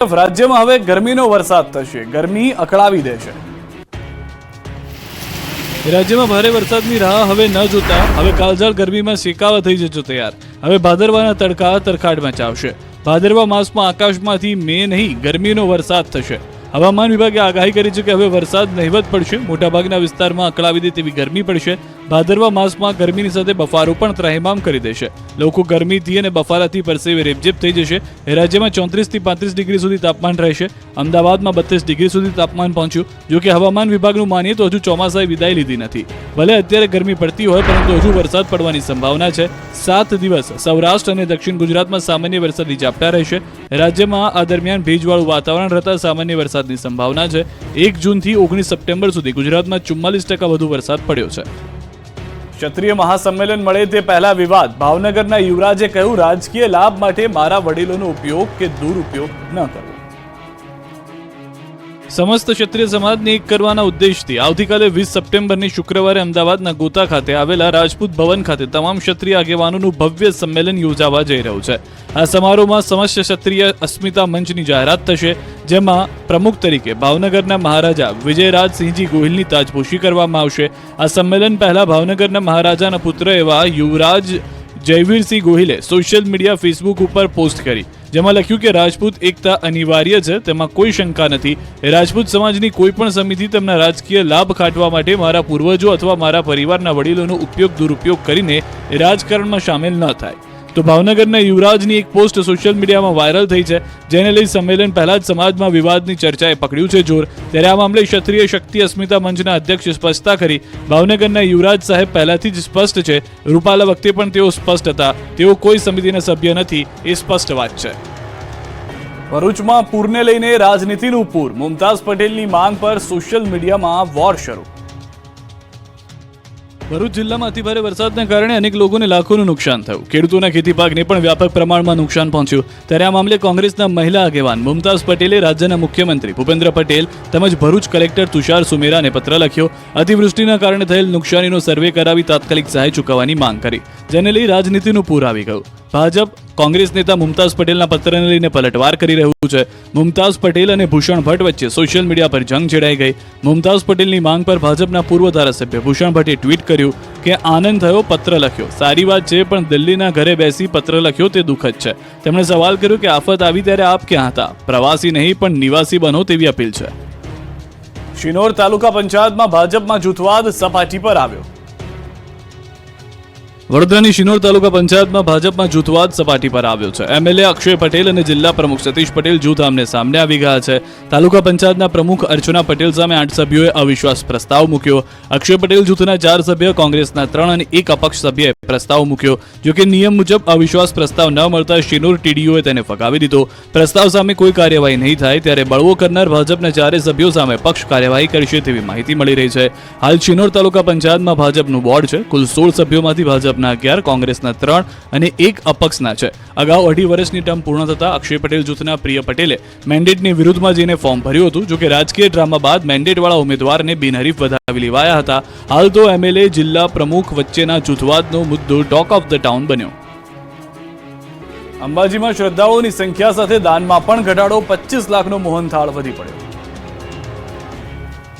રાજ્યમાં હવે ગરમીનો વરસાદ થશે, ગરમી અકળાવી દેશે। રાજ્યમાં ભારે વરસાદની રાહ હવે ન જોતા હવે કાળઝાળ ગરમીમાં શેકાવા થઈ જજો તૈયાર। હવે ભાદરવાના તડકા તરખાટ મચાવશે। ભાદરવા માસમાં આકાશમાંથી મે નહીં ગરમીનો વરસાદ થશે। હવામાન વિભાગે આગાહી કરી છે કે હવે વરસાદ નહિવત પડશે, મોટાભાગના વિસ્તારમાં અકળાવી દે તેવી ગરમી પડશે। ભાદરવા માસમાં ગરમીની સાથે બફારો પણ ત્રાહિમામ કરી દેશે। લોકો ગરમીથી અને બફારાથી પરસેવે રેબઝેબ થઈ જશે। રાજ્યમાં 34 થી 35 ડિગ્રી સુધી તાપમાન રહેશે। અમદાવાદમાં 32 ડિગ્રી સુધી તાપમાન પહોંચ્યું। જો કે હવામાન વિભાગનું માનીએ તો હજુ ચોમાસાએ વિદાય લીધી નથી। ભલે અત્યારે ગરમી પડતી હોય પરંતુ હજુ વરસાદ પડવાની સંભાવના છે। 7 દિવસ સૌરાષ્ટ્ર અને દક્ષિણ ગુજરાતમાં સામાન્ય વરસાદી ઝાપટા રહેશે। રાજ્યમાં આ દરમિયાન ભેજવાળું વાતાવરણ રહેતા સામાન્ય વરસાદની સંભાવના છે। 1 જૂનથી 19 સપ્ટેમ્બર સુધી ગુજરાતમાં 44% વધુ વરસાદ પડ્યો છે। ક્ષત્રિય મહાસંમેલન મળે તે પહેલા વિવાદ। ભાવનગરના યુવરાજે કહ્યું, રાજકીય લાભ માટે મારા વડીલોનો ઉપયોગ કે દુરુપયોગ ન કરવો। સમસ્ત ક્ષત્રિય સમાજને એક કરવાના ઉદ્દેશથી આવતીકાલે 20 સપ્ટેમ્બરની શુક્રવારે અમદાવાદના ગોતા ખાતે આવેલા રાજપૂત ભવન ખાતે તમામ ક્ષત્રિય આગેવાનોનું ભવ્ય સંમેલન યોજાવા જઈ રહ્યું છે। આ સમારોહમાં સમસ્ત ક્ષત્રિય અસ્મિતા મંચની જાહેરાત થશે, જેમાં પ્રમુખ તરીકે ભાવનગરના મહારાજા વિજયરાજસિંહજી ગોહિલની તાજપોશી કરવામાં આવશે। આ સંમેલન પહેલા ભાવનગરના મહારાજાના પુત્ર એવા યુવરાજ જયવીરસિંહ ગોહિલે સોશિયલ મીડિયા ફેસબુક ઉપર પોસ્ટ કરી, જેમાં લખ્યું કે રાજપૂત એકતા અનિવાર્ય છે, તેમાં કોઈ શંકા નથી। રાજપૂત સમાજની કોઈ પણ સમિતિ તેમના રાજકીય લાભ ખાટવા માટે મારા પૂર્વજો અથવા મારા પરિવારના વડીલોનો ઉપયોગ દુરુપયોગ કરીને રાજકારણમાં સામેલ ન થાય। તો ભાવનગરના યુવરાજની એક પોસ્ટ સોશિયલ મીડિયામાં વાયરલ થઈ છે, જેને લઈ સંમેલન પહેલા જ સમાજમાં વિવાદની ચર્ચાએ પકડ્યું છે જોર। ત્યારે આ મામલે ક્ષત્રિય શક્તિ અસ્મિતા મંચના અધ્યક્ષ સ્પષ્ટતા કરી। ભાવનગરના યુવરાજ સાહેબ પહેલાથી જ સ્પષ્ટ છે, રૂપાલા વખતે પણ તેઓ સ્પષ્ટ હતા, તેઓ કોઈ સમિતિના સભ્ય નથી, એ સ્પષ્ટ વાત છે। ભરૂચમાં પૂરને લઈને રાજનીતિનું પૂર। મુમતાઝ પટેલની માંગ પર સોશિયલ મીડિયામાં વોર શરૂ। ભરૂચ જિલ્લામાં અતિભારે વરસાદના કારણે અનેક લોકોને લાખોનું નુકસાન થયું। ખેડૂતોના ખેતી પાકને પણ વ્યાપક પ્રમાણમાં નુકસાન પહોંચ્યું। ત્યારે આ મામલે કોંગ્રેસના મહિલા આગેવાન મુમતાઝ પટેલે રાજ્યના મુખ્યમંત્રી ભૂપેન્દ્ર પટેલ તેમજ ભરૂચ કલેક્ટર તુષાર સુમેરાને પત્ર લખ્યો। અતિવૃષ્ટિના કારણે થયેલ નુકસાનીનો સર્વે કરાવી તાત્કાલિક સહાય ચૂકવવાની માંગ કરી, જેને લઈ રાજનીતિનું પૂર આવી ગયું। ભાજપ કોંગ્રેસ નેતા મુમતાઝ પટેલના પત્રને લઈને પલટવાર કરી રહ્યું છે। મુમતાઝ પટેલ અને ભૂષણ ભટ્ટ વચ્ચે સોશિયલ મીડિયા પર જંગ છેડાઈ ગઈ। મુમતાઝ પટેલની માંગ પર ભાજપના પૂર્વ ધારાસભ્ય ભૂષણ ભટ્ટે ટ્વીટ કર્યું કે આનંદ થયો, પત્ર લખ્યો, સારી વાત છે, પણ દિલ્હીના ઘરે બેસી પત્ર લખ્યો તે દુઃખદ છે। તેમણે સવાલ કર્યો કે આફત આવી ત્યારે આપ ક્યાં હતા? પ્રવાસી નહીં પણ નિવાસી બનો તેવી અપીલ છે। શિનોર તાલુકા પંચાયતમાં ભાજપમાં જૂથવાદ સપાટી પર આવ્યો। વડોદરાની શિનોર તાલુકા પંચાયતમાં ભાજપમાં જૂથવાદ સપાટી પર આવ્યો છે। એમએલએ અક્ષય પટેલ અને જિલ્લા પ્રમુખ સતીશ પટેલ જૂથ આમને સામને આવી ગયા છે। તાલુકા પંચાયતના પ્રમુખ અર્ચના પટેલ સામે 8 સભ્યોએ અવિશ્વાસ પ્રસ્તાવ મૂક્યો। અક્ષય પટેલ જૂથના 4 સભ્ય, કોંગ્રેસના 3 અને 1 અપક્ષ સભ્યએ પ્રસ્તાવ મૂક્યો। જોકે નિયમ મુજબ અવિશ્વાસ પ્રસ્તાવ ન મળતા શિનોર ટીડીઓએ તેને ફગાવી દીધો। પ્રસ્તાવ સામે કોઈ કાર્યવાહી નહીં થાય ત્યારે બળવો કરનાર ભાજપના 4 સભ્યો સામે પક્ષ કાર્યવાહી કરશે તેવી માહિતી મળી રહી છે। હાલ શિનોર તાલુકા પંચાયતમાં ભાજપનું બોર્ડ છે। કુલ 16 સભ્યોમાંથી ભાજપ 11, કોંગ્રેસના 3 અને 1 અપક્ષના છે। અગાઉ 2.5 વર્ષની ટર્મ પૂર્ણ થતા અક્ષય પટેલ જૂથના પ્રિય પટેલે મેન્ડેટની વિરુદ્ધમાં જઈને ફોર્મ ભર્યું હતું। જોકે રાજકીય ડ્રામા બાદ મેન્ડેટવાળા ઉમેદવારને બિનહરીફ વધાવી લેવાયા હતા। હાલ તો એમએલએ જિલ્લા પ્રમુખ વચ્ચેના જૂથવાદનો મુદ્દો ટોક ઓફ ધ ટાઉન બન્યો। અંબાજીમાં શ્રદ્ધાળુઓની સંખ્યા સાથે દાનમાં પણ ઘટાડો। 25 લાખનો મોહનથાળ વધી પડ્યો।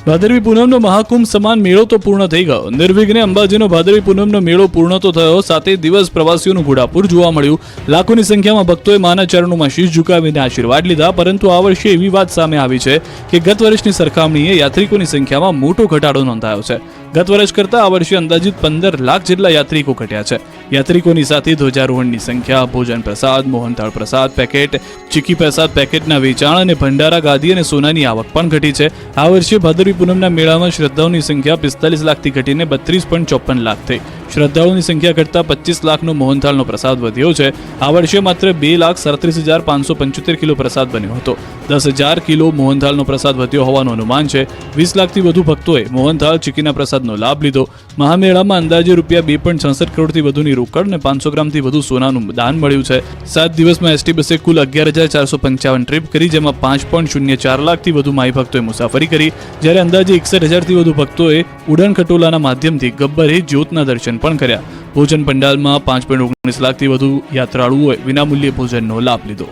ભાદરવી પૂનમનો મહાકુંભ સમાન મેળો તો પૂર્ણ થઈ ગયો। નિર્વિઘ્ને અંબાજીનો ભાદરવી પૂનમનો મેળો પૂર્ણ તો થયો, સાથે દિવસ પ્રવાસીઓનું ઘોડાપુર જોવા મળ્યું। લાખોની સંખ્યામાં ભક્તોએ માના ચરણોમાં શીશ ઝુકાવીને આશીર્વાદ લીધા। પરંતુ આ વર્ષે એવી વાત સામે આવી છે કે ગત વર્ષની સરખામણીએ યાત્રિકોની સંખ્યામાં મોટો ઘટાડો નોંધાયો છે। ગત વર્ષ કરતાં આ વર્ષે અંદાજિત 15 લાખ જેટલા યાત્રિકો ઘટ્યા છે। યાત્રિકોની સાથે ધ્વજારોહણની સંખ્યા, ભોજન પ્રસાદ, મોહનથાળ પ્રસાદ પેકેટ, ચીકી પ્રસાદ પેકેટના વેચાણ અને ભંડારા ગાદી અને સોનાની આવક પણ ઘટી છે। આ વર્ષે ભાદરવી પૂનમના મેળામાં શ્રદ્ધાળુઓની સંખ્યા 45 લાખથી ઘટીને 32.54 લાખ થઈ। શ્રદ્ધાળુઓની સંખ્યા ઘટતા 25 લાખનો મોહનથાળનો પ્રસાદ વધ્યો છે। આ વર્ષે માત્ર 2,37,575 કિલો પ્રસાદ બન્યો હતો। 10,000 કિલો મોહનથાળનો પ્રસાદ વધ્યો હોવાનું અનુમાન છે। 20 લાખથી વધુ ભક્તોએ મોહનથાળ ચીકીના પ્રસાદનો લાભ લીધો। મહામેળામાં અંદાજે ₹2.66 કરોડથી વધુની રોકડ અને 500 ગ્રામથી વધુ સોનાનું દાન મળ્યું છે। 7 દિવસમાં એસટી બસે કુલ 11,455 ટ્રીપ કરી, જેમાં 5.04 લાખથી વધુ માઈ ભક્તોએ મુસાફરી કરી, જ્યારે અંદાજે 61,000થી વધુ ભક્તોએ ઉડાન ખટોલાના માધ્યમથી ગબ્બરે જ્યોતના દર્શન પણ કર્યા। ભોજન પંડાલમાં 5.19 લાખથી વધુ યાત્રાળુઓએ વિનામૂલ્યે ભોજનનો લાભ લીધો।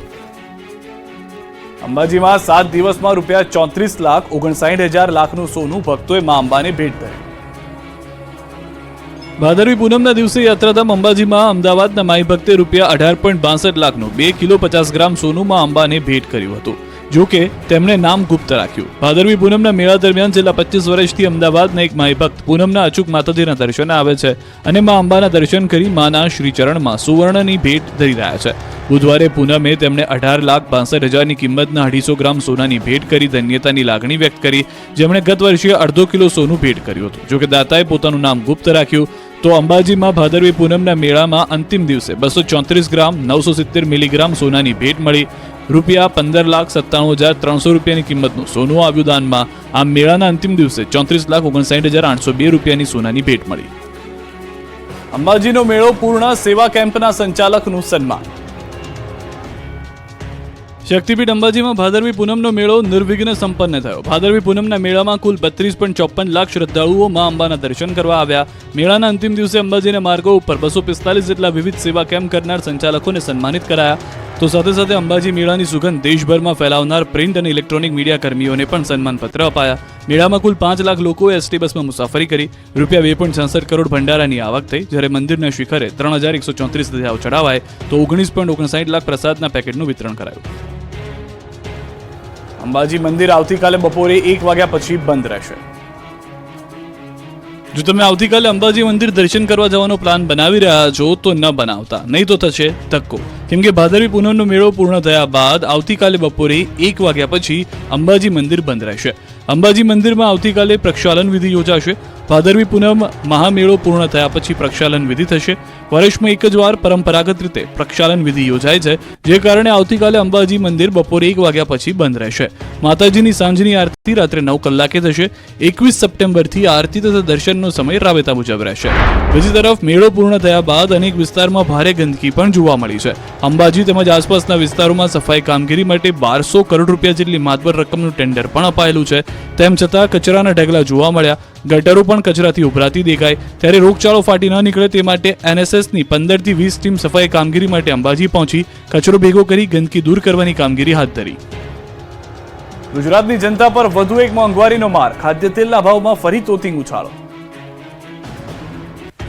અંબાજીમાં 7 દિવસમાં રૂપિયા 34,59,000 લાખનું સોનું ભક્તોએ મા અંબાને ભેટ ધર્યું. ભાદરવી પૂનમના દિવસે યાત્રાધામ અંબાજીમાં અમદાવાદના માઈ ભક્તે રૂપિયા 18.62 લાખનું 2 કિલો 50 ગ્રામ સોનું મા અંબાને ભેટ કર્યું હતું. જો કે તેમણે નામ ગુપ્ત રાખ્યું. ભાદરવી પૂનમના મેળા દરમિયાન છેલ્લા 25 વર્ષથી અમદાવાદના એક માઈ ભક્ત પૂનમના અચૂક માતાજીના દર્શને આવે છે અને મા અંબાના દર્શન કરી માના શ્રીચરણમાં સુવર્ણની ભેટ ધરી રહ્યા છે. બુધવારે પૂનમે તેમણે 18,62,000ની કિંમતના 250 ગ્રામ સોનાની ભેટ કરી ધન્યતાની લાગણી વ્યક્ત કરી, જેમણે ગત વર્ષે 1/2 કિલો સોનું ભેટ કર્યું હતું. જોકે દાતાએ પોતાનું નામ ગુપ્ત રાખ્યું. તો અંબાજીમાં ભાદરવી પૂનમના મેળામાં અંતિમ દિવસે 234 ગ્રામ 970 મિલીગ્રામ સોનાની ભેટ મળી. રૂપિયા 15,97,300 રૂપિયાની કિંમતનું સોનું આવ્યું દાનમાં. આ મેળાના અંતિમ દિવસે 34,59,802 રૂપિયાની સોનાની ભેટ મળી. અંબાજીનો મેળો પૂર્ણ, સેવા કેમ્પના સંચાલકનું સન્માન. શક્તિપીઠ અંબાજીમાં ભાદરવી પૂનમનો મેળો નિર્વિઘ્ન સંપન્ન થયો. ભાદરવી પૂનમના મેળામાં કુલ 32.54 લાખ શ્રદ્ધાળુઓ મા અંબાના દર્શન કરવા આવ્યા. મેળાના અંતિમ દિવસે અંબાજીના માર્ગો ઉપર 245 જેટલા વિવિધ સેવા કેમ્પ કરનાર સંચાલકોને સન્માનિત કરાયા. તો સાથે સાથે અંબાજી મેળાની સુગંધ દેશભરમાં ફેલાવનાર પ્રિન્ટ અને ઇલેક્ટ્રોનિક મીડિયા કર્મીઓને પણ સન્માનપત્ર અપાયા. મેળામાં કુલ 5 લાખ લોકોએ એસટી બસમાં મુસાફરી કરી. રૂપિયા 2.66 કરોડ ભંડારાની આવક થઈ, જ્યારે મંદિરના શિખરે 3,134 ધજાઓ ચડાવાય તો 19.59 લાખ પ્રસાદના પેકેટનું વિતરણ કરાયું. અંબાજી મંદિર આવતીકાલે બપોરે 1 વાગ્યા પછી બંધ રહેશે. જો તમે આવતીકાલે અંબાજી મંદિર દર્શન કરવા જવાનો પ્લાન બનાવી રહ્યા છો તો ન બનાવતા, નહીં તો થશે ધક્કો. કેમ કે ભાદરવી પૂનમનો મેળો પૂર્ણ થયા બાદ આવતીકાલે બપોરે 1 વાગ્યા પછી અંબાજી મંદિર બંધ રહેશે. અંબાજી મંદિરમાં આવતીકાલે પ્રક્ષાલન વિધિ યોજાશે. ભાદરવી પૂનમ મહામેળો પૂર્ણ થયા પછી પ્રક્ષાલન વિધિ થશે. વર્ષમાં એક જ વાર પરંપરાગત રીતે પ્રક્ષાલન વિધિ યોજાય છે, જે કારણે આવતીકાલે અંબાજી મંદિર બપોરે 1 વાગ્યા પછી બંધ રહેશે. માતાજીની સાંજની આરતી રાત્રે 9 કલાકે થશે. 21 સપ્ટેમ્બરથી આરતી તથા દર્શનનો સમય રાબેતા મુજબ રહેશે. બીજી તરફ મેળો પૂર્ણ થયા બાદ અનેક વિસ્તારમાં ભારે ગંદકી પણ જોવા મળી છે. અંબાજી તેમજ આસપાસના વિસ્તારોમાં સફાઈ કામગીરી માટે 1200 કરોડ રૂપિયા જેટલી માતબર રકમનું ટેન્ડર પણ અપાયેલું છે. તેમ છતાં કચરાના ઢગલા જોવા મળ્યા. ગટરો પણ કચરાથી ઉભરાતી દેખાય. ત્યારે રોગચાળો ફાટી ન નીકળે તે માટે NSSની 15 થી 20 ટીમ સફાઈ કામગીરી માટે અંબાજી પહોંચી કચરો ભેગો કરી ગંદકી દૂર કરવાની કામગીરી હાથ ધરી. ગુજરાતની જનતા પર વધુ એક મોંઘવારીનો માર. ખાદ્ય તેલના ભાવમાં ફરી તોતિંગ ઉછાળો.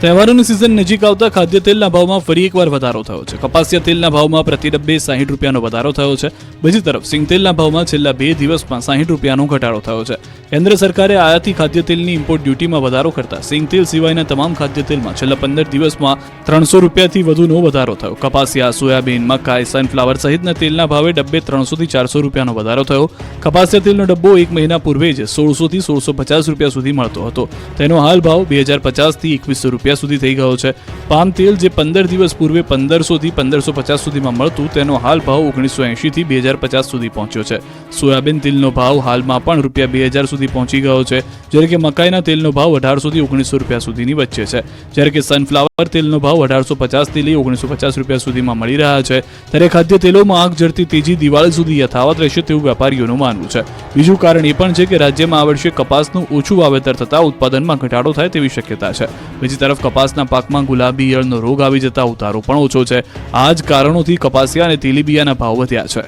તહેવારોની સિઝન નજીક આવતા ખાદ્ય તેલના ભાવમાં ફરી એકવાર વધારો થયો છે. કપાસિયા તેલના ભાવમાં પ્રતિ ડબ્બે 60 રૂપિયાનો વધારો થયો છે. બીજી તરફ સિંગ તેલના ભાવમાં છેલ્લા 2 દિવસમાં 60 રૂપિયાનો ઘટાડો થયો છે. કેન્દ્ર સરકારે આયાતી ખાદ્ય તેલની ઇમ્પોર્ટ ડ્યુટીમાં વધારો કરતા સિંગ તેલ સિવાયના તમામ ખાદ્ય તેલમાં છેલ્લા 15 દિવસમાં 300 રૂપિયાથી વધુનો વધારો થયો. કપાસિયા, સોયાબીન, મકાઈ, સનફ્લાવર સહિતના તેલના ભાવે ડબ્બે 300 થી 400 રૂપિયાનો વધારો થયો. કપાસિયા તેલનો ડબ્બો 1 મહિના પૂર્વે જ 1600 થી 1650 રૂપિયા સુધી મળતો હતો. તેનો હાલ ભાવ 2050 થી 2100 રૂપિયા સુધી થઈ ગયો છે. પામ તેલ જે 15 દિવસ પૂર્વે 1500 થી 1550 સુધીમાં મળતું, તેનો હાલ ભાવ 1980 થી 2050 સુધી પહોંચ્યો છે. સોયાબીન તેલનો ભાવ હાલમાં પણ રૂપિયા 2000 સુધી પહોંચી ગયો છે, જ્યારે કે મકાઈના તેલનો ભાવ 1800 થી 1900 રૂપિયા સુધીની વચ્ચે છે. જ્યારે કે સનફ્લાવર તેલનો ભાવ 1850 થી લઈ 1950 રૂપિયા સુધીમાં મળી રહ્યા છે. ત્યારે ખાદ્ય તેલોમાં આગ ઝરતી તેજી દિવાળી સુધી યથાવત રહેશે તેવું વેપારીઓનું માનવું છે. બીજું કારણ એ પણ છે કે રાજ્યમાં આ વર્ષે કપાસનું ઓછું વાવેતર થતાં ઉત્પાદનમાં ઘટાડો થાય તેવી શક્યતા છે. બીજી તરફ કપાસના પાકમાં ગુલાબી ઈયળનો રોગ આવી જતા ઉતારો પણ ઓછો છે. આ જ કારણોથી કપાસિયા અને તેલીબિયાના ભાવ વધ્યા છે.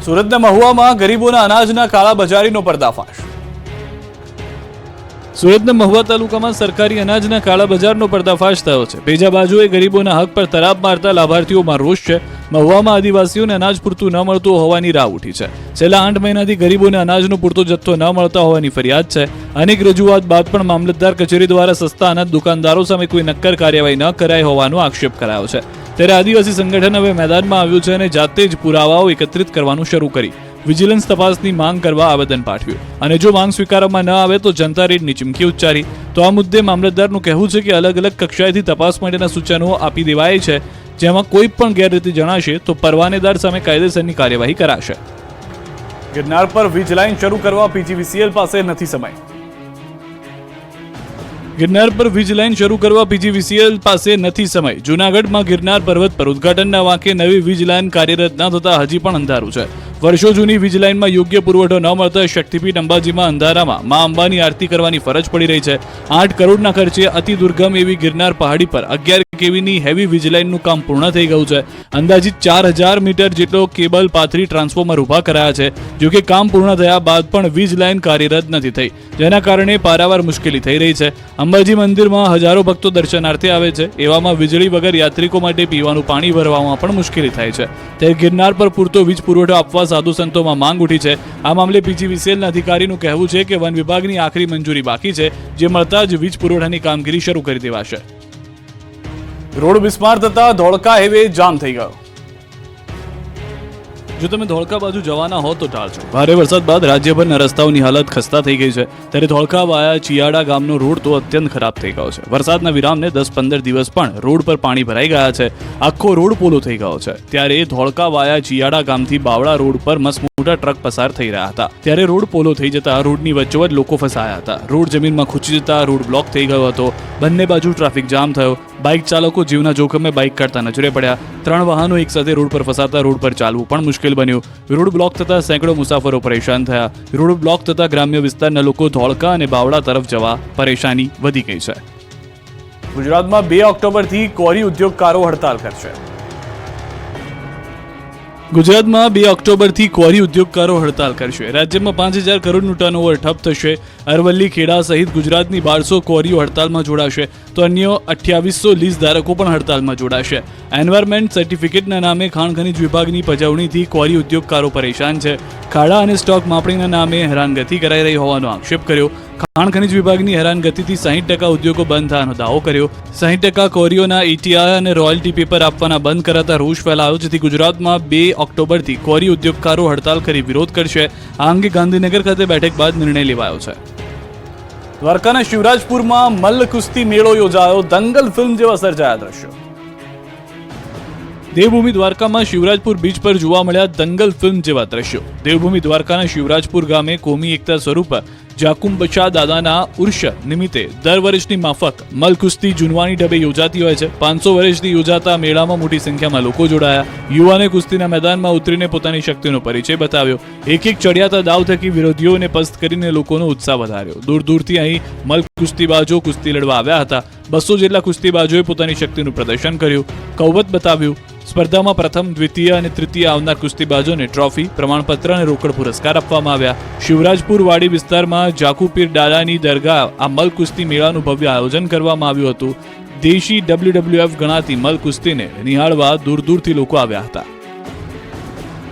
સુરતના મહુવામાં ગરીબોના અનાજના કાળાબજારીનો પર્દાફાશ. સુરતના મહુવા તાલુકામાં સરકારી અનાજના કાળા બજારનો પર્દાફાશ થયો છે. બીજા બાજુએ ગરીબોના હક પર તરાપ મારતા લાભાર્થીઓમાં રોષ છે. મહુવામાં આદિવાસીઓને અનાજ પૂરતું ન મળતું હોવાની રાવ ઉઠી છે. છેલ્લા 8 મહિનાથી ગરીબોને અનાજનો પૂરતો જથ્થો ન મળતા હોવાની ફરિયાદ છે. અનેક રજૂઆત બાદ પણ મામલતદાર કચેરી દ્વારા સસ્તા અનાજ દુકાનદારો સામે કોઈ નક્કર કાર્યવાહી ન કરાઈ હોવાનો આક્ષેપ કરાયો છે. ત્યારે આદિવાસી સંગઠન હવે મેદાનમાં આવ્યું છે અને જાતે જ પુરાવાઓ એકત્રિત કરવાનું શરૂ કરી વિજિલન્સ તપાસની માંગ કરવા આવેદન પાઠવ્યું. અને જો માંગ સ્વીકારવામાં ન આવે તો જનતા રેડની ચીમકી ઉચ્ચારી. તો આ મુદ્દે મામલતદારનું કહેવું છે કે અલગ અલગ કક્ષાએથી તપાસ માટેના સૂચનો આપી દેવાય છે, જેમાં કોઈ પણ ગેરરીતિ જણાશે તો પરવાનેદાર સામે કાયદેસરની કાર્યવાહી કરાશે. ગિરનાર પર વીજ લાઇન શરૂ કરવા PGVCL પાસે નથી સમય. ગિરનાર પર વીજ લાઇન શરૂ કરવા PGVCL પાસે નથી સમય. જૂનાગઢમાં ગિરનાર પર્વત પર ઉદ્ઘાટનના વાંકે નવી વીજ લાઇન કાર્યરત ન થતા હજી પણ અંધારું છે. વર્ષો જૂની વીજ લાઇનમાં યોગ્ય પુરવઠો ન મળતા શક્તિપીઠ અંબાજીમાં અંધારામાં મા અંબાની આરતી કરવાની ફરજ પડી રહી છે. 8 કરોડના ખર્ચે અતિ દુર્ગમ એવી ગિરનાર પહાડી પર 11 કેવીની હેવી વીજ લાઇનનું કામ પૂર્ણ થઈ ગયું છે. અંદાજિત 4000 મીટર જેટલો કેબલ પાથરી ટ્રાન્સફોર્મર ઊભા કરાયા છે. જો કે કામ પૂર્ણ થયા બાદ પણ વીજ લાઇન કાર્યરત નથી થઈ, જેના કારણે પારાવાર મુશ્કેલી થઈ રહી છે. અંબાજી મંદિરમાં હજારો ભક્તો દર્શનાર્થે આવે છે. એવામાં વીજળી વગર યાત્રિકો માટે પીવાનું પાણી ભરવામાં પણ મુશ્કેલી થાય છે. ત્યારે ગિરનાર પર પૂરતો વીજ પુરવઠો આપવા સાધુ સંતોમાં માંગ ઉઠી છે. આ મામલે પીજીવીસીએલના અધિકારીનું કહેવું છે કે વન વિભાગની આખરી મંજૂરી બાકી છે, જે મળતા જ વીજ પુરવઠાની કામગીરી શરૂ કરી દેવાશે. રોડ બિસ્માર થતા ધોળકા હાઈવે જામ થઈ ગયો. જો તમે ધોળકા બાજુ જવાના હો તો ટાળજો. ભારે વરસાદ બાદ રાજ્યભરના રસ્તાઓની હાલત ખસ્તા થઈ ગઈ છે. ત્યારે ધોળકા વાયા ચિયાડા ગામનો રોડ તો અત્યંત ખરાબ થઈ ગયો છે. વરસાદના વિરામને 10-15 દિવસ પણ રોડ પર પાણી ભરાઈ ગયા છે. આખો રોડ પોલો થઈ ગયો છે. ત્યારે ધોળકા વાયા ચિયાડા ગામથી બાવળા રોડ પર મસમોટા ટ્રક પસાર થઈ રહ્યા હતા. ત્યારે રોડ પોલો થઈ જતા રોડની વચ્ચોવચ્ચ લોકો ફસાયા હતા. રોડ જમીનમાં ખૂંચી જતા રોડ બ્લોક થઈ ગયો હતો. બંને બાજુ ટ્રાફિક જામ થયો. બાઇક ચાલકો જીવના જોખમે બાઇક કાઢતા નજરે પડ્યા. 3 વાહનો એકસાથે રોડ પર ફસાતા રોડ પર ચાલવું પણ મુશ્કેલ બન્યું. રોડ બ્લોક થતા સેંકડો મુસાફરો પરેશાન થયા. રોડ બ્લોક થતા ગ્રામ્ય વિસ્તારના લોકો ધોળકા અને બાવળા તરફ જવા પરેશાની વધી ગઈ છે. ગુજરાતમાં 2 ઓક્ટોબરથી કોરી ઉદ્યોગકારો હડતાલ કરશે. ગુજરાતમાં 2 ઓક્ટોબરથી કોરી ઉદ્યોગકારો હડતાલ કરશે. રાજ્યમાં 5000 કરોડનું ટર્નઓવર ઠપ થશે. અરવલ્લી, ખેડા સહિત ગુજરાતની 1200 કોરીઓ હડતાલમાં જોડાશે, તો અન્ય 2800 લીઝ ધારકો પણ હડતાલમાં જોડાશે. એન્વાયરમેન્ટ સર્ટિફિકેટના નામે ખાણ ખનીજ વિભાગની પજવણીથી કોરી ઉદ્યોગકારો પરેશાન છે. ખાડા અને સ્ટોક માપણીના નામે હેરાનગતિ કરાઈ રહી હોવાનો આક્ષેપ કર્યો. ખાણ ખનીજ વિભાગની હેરાનગતિથી 60% ઉદ્યોગો બંધ થવાનો દાવો કર્યો. 60% કોરીઓના ETI અને રોયલ્ટી પેપર આપવાના બંધ કરાતા રોષ ફેલાયો, જેથી ગુજરાતમાં 2 ઓક્ટોબરથી કોરી ઉદ્યોગકારો હડતાલ કરી વિરોધ કરશે. આ અંગે ગાંધીનગર ખાતે બેઠક બાદ નિર્ણય લેવાયો છે. દ્વારકાના શિવરાજપુરમાં મલ્લ કુસ્તી મેળો યોજાયો. દંગલ ફિલ્મ જેવા સર્જાયા દ્રશ્યો. દેવભૂમિ દ્વારકામાં શિવરાજપુર બીચ પર જોવા મળ્યા દંગલ ફિલ્મ જેવા દ્રશ્યો. દેવભૂમિ દ્વારકાના શિવરાજપુર ગામે કોમી એકતા સ્વરૂપ જાકુમ-બચા દાદાના ઉર્ષ નિમિત્તે દર વર્ષની માફક મલ્લકુસ્તી જૂનવાણી ઢબે યોજાતી હોય છે. 500 વર્ષથી યોજાતા મેળામાં મોટી સંખ્યામાં લોકો જોડાયા. યુવાને કુસ્તીના મેદાનમાં ઉતરીને પોતાની શક્તિનો પરિચય બતાવ્યો. એક ચડિયાતા દાવ થકી વિરોધીઓને પસ્ત કરીને લોકોનો ઉત્સાહ વધાર્યો. દૂર દૂરથી અહીં મલ્લકુસ્તીબાજો કુસ્તી લડવા આવ્યા હતા. 200 જેટલા કુસ્તીબાજોએ પોતાની શક્તિનું પ્રદર્શન કર્યું, કૌવત બતાવ્યું. સ્પર્ધામાં પ્રથમ, દ્વિતીય અને તૃતીય આવનાર કુસ્તીબાજોને ટ્રોફી, પ્રમાણપત્ર અને રોકડ પુરસ્કાર આપવામાં આવ્યા. શિવરાજપુર વાડી વિસ્તારમાં જાકુપીર દાદાની દરગાહ આ મલ્લકુસ્તી મેળાનું ભવ્ય આયોજન કરવામાં આવ્યું હતું. દેશી WWF ગણાતી મલ્લકુસ્તીને નિહાળવા દૂર દૂરથી લોકો આવ્યા હતા.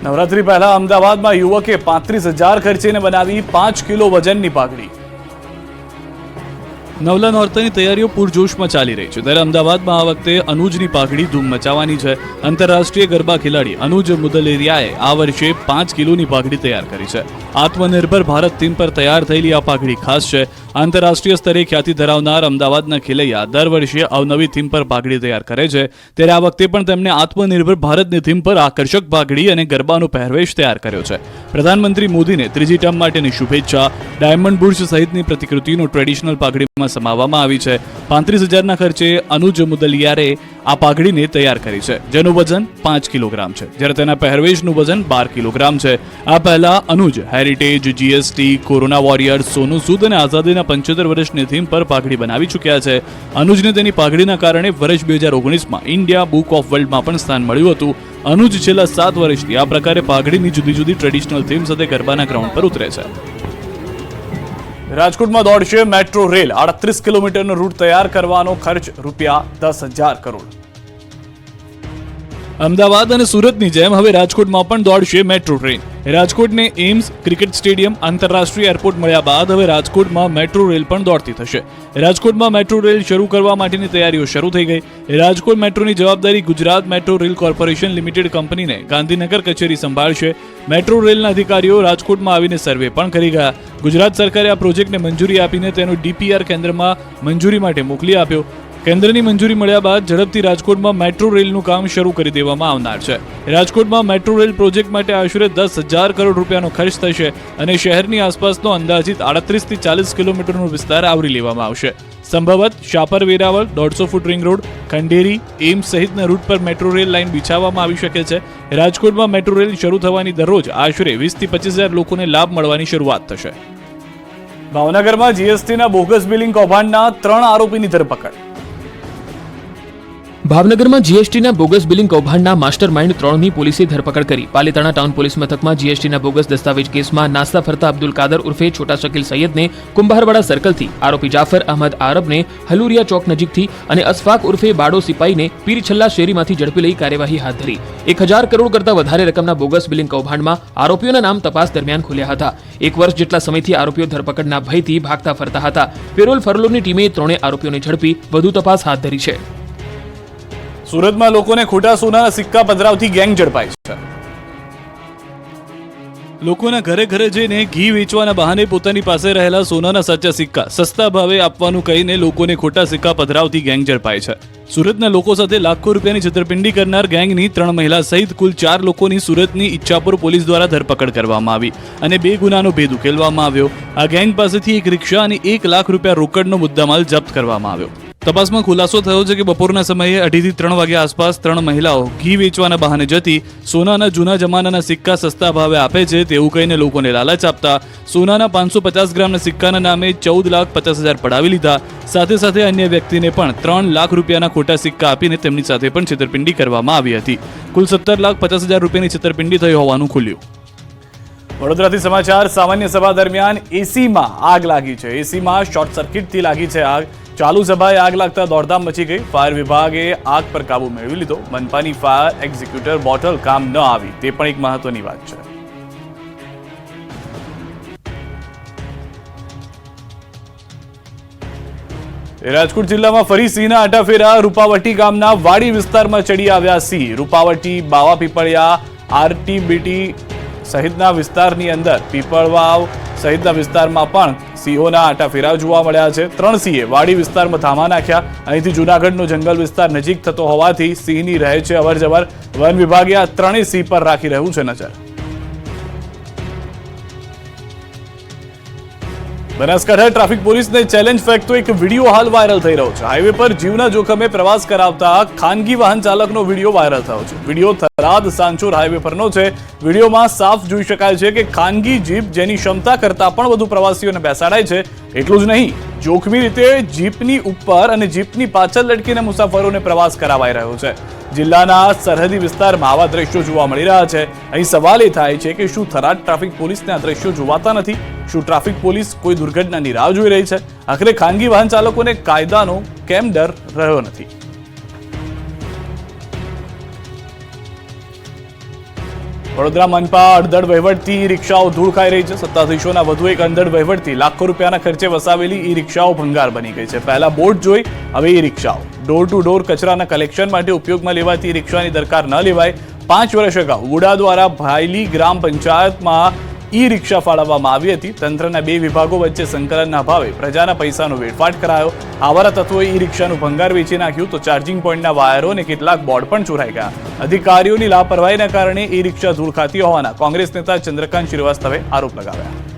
નવરાત્રી પહેલા અમદાવાદમાં યુવકે 35,000 ખર્ચીને બનાવી 5 કિલો વજનની પાઘડી. નવલા નોરતાની તૈયારીઓ પૂરજોશમાં ચાલી રહી છે. ત્યારે અમદાવાદમાં આ વખતે અનુજની પાઘડી ધૂમ મચાવવાની છે. આંતરરાષ્ટ્રીય ગરબા ખેલાડી અનુજ મુદલેરિયાએ આ વર્ષે 5 કિલોની પાઘડી તૈયાર કરી છે. આત્મનિર્ભર ભારત થીમ પર તૈયાર થયેલી આ પાઘડી ખાસ છે. આંતરરાષ્ટ્રીય સ્તરે ખ્યાતિ ધરાવનાર અમદાવાદના ખેલૈયા દર વર્ષે અવનવી થીમ પર પાઘડી તૈયાર કરે છે. ત્યારે આ વખતે પણ તેમણે આત્મનિર્ભર ભારતની થીમ પર આકર્ષક પાઘડી અને ગરબાનો પહેરવેશ તૈયાર કર્યો છે. પ્રધાનમંત્રી મોદીને ત્રીજી ટર્મ માટેની શુભેચ્છા. ડાયમંડ બુર્જ સહિતની પ્રતિકૃતિનો ટ્રેડિશનલ પાઘડીમાં સમાવવામાં આવી છે. 35,000ના ખર્ચે અનુજ મુદલિયારે આ પાઘડીને તૈયાર કરી છે, જેનું વજન 5 કિલોગ્રામ છે, જ્યારે તેના પહેરવેશનું વજન 12 કિલોગ્રામ છે. આ પહેલા અનુજ heritage, GST, corona warriors, Sonu Sood અને આઝાદીના 75 વર્ષની થીમ પર પાઘડી બનાવી ચૂક્યા છે. અનુજને તેની પાઘડીના કારણે વર્ષ 2019માં ઇન્ડિયા બુક ઓફ વર્લ્ડમાં પણ સ્થાન મળ્યું હતું. અનુજ છેલ્લા 7 વર્ષથી આ પ્રકારે પાઘડીની જુદી જુદી ટ્રેડિશનલ થીમ સાથે ગરબાના ગ્રાઉન્ડ પર ઉતરે છે. રાજકોટમાં દોડશે મેટ્રો રેલ. 38 કિલોમીટરનો રૂટ તૈયાર કરવાનો ખર્ચ ₹10,000 કરોડ. અમદાવાદ અને સુરતની જેમ હવે રાજકોટમાં પણ દોડશે મેટ્રો ટ્રેન. રાજકોટને એમ્સ ક્રિકેટ સ્ટેડિયમ આંતરરાષ્ટ્રીય એરપોર્ટ મળ્યા બાદ હવે રાજકોટમાં મેટ્રો રેલ પણ દોડતી થશે. રાજકોટમાં મેટ્રો રેલ શરૂ કરવા માટેની તૈયારીઓ શરૂ થઈ ગઈ. રાજકોટ મેટ્રોની જવાબદારી Gujarat metro rail corporation limited કંપનીને ગાંધીનગર કચેરી સંભાળશે. મેટ્રો રેલના અધિકારીઓ રાજકોટમાં આવીને સર્વે પણ કરી ગયા. ગુજરાત સરકારે આ પ્રોજેક્ટને મંજૂરી આપીને તેનો DPR કેન્દ્રમાં મંજૂરી માટે મોકલી આપ્યો. કેન્દ્રની મંજૂરી મળ્યા બાદ ઝડપથી રાજકોટમાં મેટ્રો રેલનું કામ શરૂ કરી દેવામાં આવનાર છે. રાજકોટમાં મેટ્રો રેલ પ્રોજેક્ટ માટે આશરે 10,000 કરોડ રૂપિયાનો ખર્ચ થશે અને શહેરની આસપાસનો અંદાજિત 38 થી 40 કિલોમીટરનો વિસ્તાર આવરી લેવામાં આવશે. સંભવત Shapar Veraval, 150 feet ring road, Khanderi, AIIMS સહિતના રૂટ પર મેટ્રો રેલ લાઇન બિછાવવામાં આવી શકે છે. રાજકોટમાં મેટ્રો રેલ શરૂ થવાની દરરોજ આશરે 20 થી 25,000 લોકોને લાભ મળવાની શરૂઆત થશે. ભાવનગરમાં GSTના બોગસ બિલિંગ કૌભાંડના 3 આરોપીની ધરપકડ. ભાવનગરમાં જીએસટીના બોગસ બિલિંગ કૌભાંડના માસ્ટર માઇન્ડ 3ની પોલીસે ધરપકડ કરી. પાલીતાણા ટાઉન પોલીસ મથકમાં જીએસટીના બોગસ દસ્તાવેજ કેસમાં નાસ્તા ફરતા અબ્દુલ કાદર ઉર્ફે છોટા શકીલ સૈયદને કુંભારવાડા સર્કલથી, આરોપી જાફર અહમદ આરબને હલુરિયા ચોક નજીકથી અને અસફાક ઉર્ફે બાડો સિપાઈને પીરછલ્લા શેરીમાંથી ઝડપી લઈ કાર્યવાહી હાથ ધરી. 1000 કરોડ કરતાં વધારે રકમના બોગસ બિલિંગ કૌભાંડમાં આરોપીઓના નામ તપાસ દરમિયાન ખુલ્યા હતા. 1 વર્ષ જેટલા સમયથી આરોપીઓ ધરપકડના ભયથી ભાગતા ફરતા હતા. પેરોલ ફરોલની ટીમે ત્રણેય આરોપીઓને ઝડપી વધુ તપાસ હાથ ધરી છે. સુરતમાં લોકોને ખોટા સોનાના સિક્કા પધરાવતી ગેંગ ઝડપાઈ છે. લોકોના ઘરે ઘરે જઈને ઘી વેચવાના બહાને પોતાની પાસે રહેલા સોનાના સાચા સિક્કા સસ્તા ભાવે આપવાનું કહીને લોકોને ખોટા સિક્કા પધરાવતી ગેંગ ઝડપાઈ છે. સુરતના લોકો સાથે લાખો રૂપિયાની છેતરપિંડી કરનાર ગેંગની 3 મહિલા સહિત કુલ 4 લોકોની સુરતની ઈચ્છાપુર પોલીસ દ્વારા ધરપકડ કરવામાં આવી અને 2 ગુનાનો ભેદ ઉકેલવામાં આવ્યો. આ ગેંગ પાસેથી એક રિક્ષા અને 1 લાખ રૂપિયા રોકડનો મુદ્દામાલ જપ્ત કરવામાં આવ્યો. તપાસમાં ખુલાસો થયો છે કે બપોરના સમયે 2:30 થી 3 વાગ્યા આસપાસ 3 મહિલાઓ ઘી વેચવાના બહાને જતી સોનાના જૂના જમાનાના સિક્કા સસ્તા ભાવે આપે છે તેવું કહીને લોકોને લાલચ આપતા સોનાના 550 ગ્રામના સિક્કાના નામે 14,50,000 પડાવી લીધા. સાથે સાથે અન્ય વ્યક્તિને પણ 3 લાખ રૂપિયાના ખોટા સિક્કા આપીને તેમની સાથે પણ છેતરપિંડી કરવામાં આવી હતી. કુલ 17,50,000 રૂપિયાની છેતરપિંડી થઈ હોવાનું ખુલ્યું. વડોદરાથી સમાચાર. સામાન્ય સભા દરમિયાન એસીમાં આગ લાગી છે. એસીમાં શોર્ટ સર્કિટથી લાગી છે આગ. ચાલુ સભાએ આગ લાગતા દોડધામ મચી ગઈ. ફાયર વિભાગે આગ પર કાબુ મેળવી લીધો. મનપાની ફાયર એક્ઝિક્યુટર બોટલ કામ ન આવી તે પણ એક મહત્વની વાત છે. રાજકોટ જિલ્લામાં ફરી સિંહના આટાફેરા. રૂપાવટી ગામના વાડી વિસ્તારમાં ચડી આવ્યા સિંહ. રૂપાવટી, બાવા પીપળિયા, આરટીબીટી સહિતના વિસ્તારની અંદર પીપળવાવ સહિતના વિસ્તારમાં પણ સિંહોના આટાફેરા જોવા મળ્યા છે. 3 સિંહે વાડી વિસ્તારમાં ધામા નાખ્યા. અહીંથી જૂનાગઢનો જંગલ વિસ્તાર નજીક થતો હોવાથી સિંહની રહે છે અવરજવર. વન વિભાગે આ 3 સિંહ પર રાખી રહ્યું છે નજર. બનાસકાંઠા ટ્રાફિક પોલીસને ચેલેન્જ ફેંકતો એક વિડીયો હાલ વાયરલ થઈ રહ્યો છે. હાઈવે પર જીવના જોખમે પ્રવાસ કરાવતા ખાનગી વાહન ચાલકનો વિડીયો વાયરલ થયો છે. વિડીયો થરાદ સાંચોર હાઈવે પરનો છે. વિડીયોમાં સાફ જોઈ શકાય છે કે ખાનગી જીપ જેની ક્ષમતા કરતાં પણ વધુ પ્રવાસીઓને બેસાડાય છે. એટલું જ નહીં, જોખમી રીતે જીપની ઉપર અને જીપની પાછળ લટકીને મુસાફરોને પ્રવાસ કરાવાઈ રહ્યો છે. જિલ્લાના સરહદી વિસ્તારમાં આવા દ્રશ્યો જોવા મળી રહ્યા છે. અહીં સવાલ એ થાય છે કે શું થરાદ ટ્રાફિક પોલીસને આ દ્રશ્યો જોવાતા નથી? શું ટ્રાફિક પોલીસ કોઈ દુર્ઘટનાની રાહ જોઈ રહી છે? આખરે ખાનગી વાહન ચાલકોને કાયદાનો કેમ ડર રહ્યો નથી? વડોદરા મનપા અડધડ વહીવટથી રિક્ષાઓ ધૂળ ખાઈ રહી છે. સત્તાધીશોના વધુ એક અંધડ વહીવટથી લાખો રૂપિયાના ખર્ચે વસાવેલી ઈ રિક્ષાઓ ભંગાર બની ગઈ છે. પહેલા બોર્ડ જોઈ, હવે ઈ રિક્ષાઓ. ડોર ટુ ડોર કચરાના કલેક્શન માટે ઉપયોગમાં લેવાતી ઈ રિક્ષાની દરકાર ન લેવાય. 5 વર્ષ અગાઉ વુડા દ્વારા ભાયલી ગ્રામ પંચાયતમાં ઈ રિક્ષા ફાળવવામાં આવી હતી. તંત્રના 2 વિભાગો વચ્ચે સંકલનના ભાવે પ્રજાના પૈસાનો વેડફાટ કરાયો. આવારા તત્વોએ ઈ રિક્ષાનું ભંગાર વેચી નાખ્યું તો ચાર્જિંગ પોઈન્ટના વાયરો અને કેટલાક બોર્ડ પણ ચોરાઈ ગયા. અધિકારીઓની લાપરવાહીના કારણે ઈ રિક્ષા ધૂળ ખાતી હોવાના કોંગ્રેસ નેતા ચંદ્રકાંત શ્રીવાસ્તવે આરોપ લગાવ્યા.